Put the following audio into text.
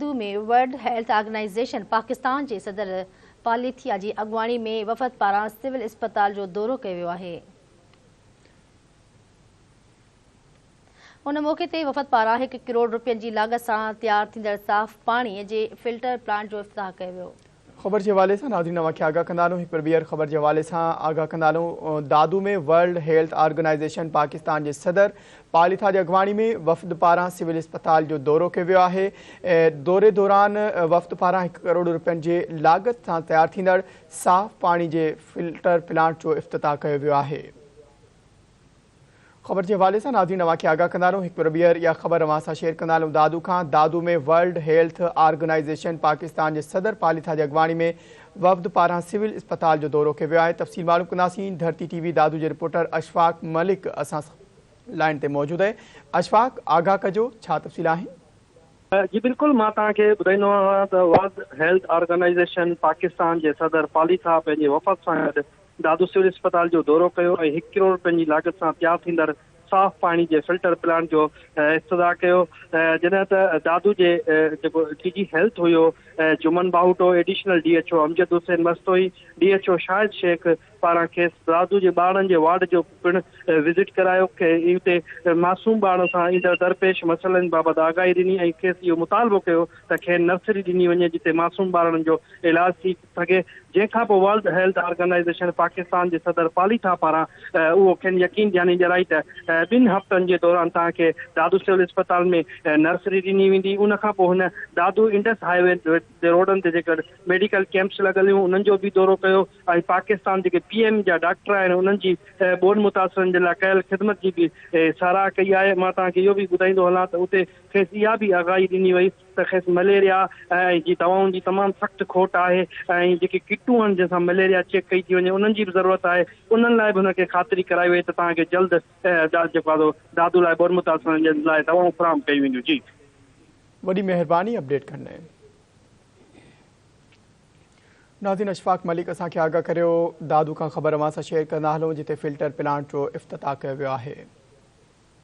में world health organisation Pakistan के सदर पालिथिया की अगवानी में वफ़द पारां सिविल अस्पताल जो दौरो किया वियो आहे। उन मौके ते वफ़द पारां 1 करोड़ रुपयनि की लागत से तैयार थींदड़ साफ़ पानी के फिल्टर प्लांट जो इफ्तिताह किया वियो। खबर के हवाले से नाज़रीन अवां खे आगाह कंदालूं। एक बार ॿीहर खबर के हवाले से आगाह कंदालूं। दादू में वर्ल्ड हेल्थ ऑर्गेनाइजेशन पाकिस्तान के सदर पालिथा की अगवानी में वफ़द पारां सिविल अस्पताल जो दौरो किया वियो आहे। दौरे दौरान वफ़द पारां 1 करोड़ रुपयनि की लागत से तैयार थींदड़ साफ़ पानी के फिल्टर प्लांट जो इफ्तिताह किया वियो आहे। खबर के हवाले से नाज़रीन अवां खे आगाह कंदालूं। एक बार ॿीहर या खबर अवां सां शेयर कंदालूं। दादू में वर्ल्ड हेल्थ ऑर्गेनाइजेशन पाकिस्तान के सदर पालिथा की अगवानी में वफ़द पारां सिविल अस्पताल जो दौरो किया वियो आहे। तफ़सील मालूम कंदासीं। धरती टीवी दादू के रिपोर्टर अशफाक मलिक असां लाइन ते मौजूद है। अशफाक, आगाह कजो, छा तफ़सील आहिनि? जी बिल्कुल, मां तव्हांखे ॿुधाईंदो आहियां त वर्ल्ड हेल्थ ऑर्गेनाइजेशन पाकिस्तान के सदर पालिथा पंहिंजे वफ़द सां गॾु दादू सिविल अस्पताल जो दौरो कयो ऐं 1 करोड़ रुपयनि की लागत से तैयार थींदड़ साफ़ पानी के फिल्टर प्लांट जो इफ्तिताह कियो। जॾहिं त दादू जे जेको DG हेल्थ हुयो Juman Bahuto, additional DHO Amjad Hussain Mastoi, DHO Shahid Shaikh पारां खेसि दादू के ॿारनि जे वार्ड जो पिणु विज़िट करायो। हुते मासूम ॿार सां ईंदड़ दरपेश मसइलनि बाबति आगाही ॾिनी ऐं खेसि इहो मुतालबो कयो त खेनि नर्सरी ॾिनी वञे जिते मासूम ॿारनि जो इलाज थी सघे। जंहिंखां पोइ वर्ल्ड हेल्थ ऑर्गेनाइजेशन पाकिस्तान के सदर पालिथा पारां उहो खेनि यकीन ॾियानी ॾियाराई त 2 हफ़्तनि के दौरान तव्हांखे दादू सिविल अस्पताल में नर्सरी ॾिनी वेंदी। उन खां पोइ हुन दादू इंडस हाईवे रोडनि ते जेकर मेडिकल कैंप्स लॻल हुयूं उन्हनि जो भी दौरो कयो ऐं पाकिस्तान जेके PM जा डॉक्टर आहिनि उन्हनि जी ॿोॾि मुतासिरनि जे लाइ कयल ख़िदमत की भी साराह कई आहे। मां तव्हांखे इहो बि ॿुधाईंदो हलां त उते खेसि इहा भी आगाही ॾिनी वई त खेसि मलेरिया जी दवाउनि की तमामु सख़्तु खोट आहे ऐं जेके किटूं आहिनि जंहिंसां मलेरिया चेक कई थी वञे उन्हनि जी भी ज़रूरत आहे। उन्हनि लाइ भी हुनखे ख़ातिरी कराई वई त तव्हांखे जल्द जेको आहे दादू लाइ ॿोॾि मुतासिरनि जे लाइ दवाऊं फ़राहम कई वेंदियूं। जी वॾी महिरबानी अपडेट करने। नाज़रीन, अशफाक मलिक असांखे आगाह करियो। दादू का खबर अवां सां शेयर कंदा हलूं जिते फिल्टर प्लांट जो इफ्तिताह किया वियो आहे।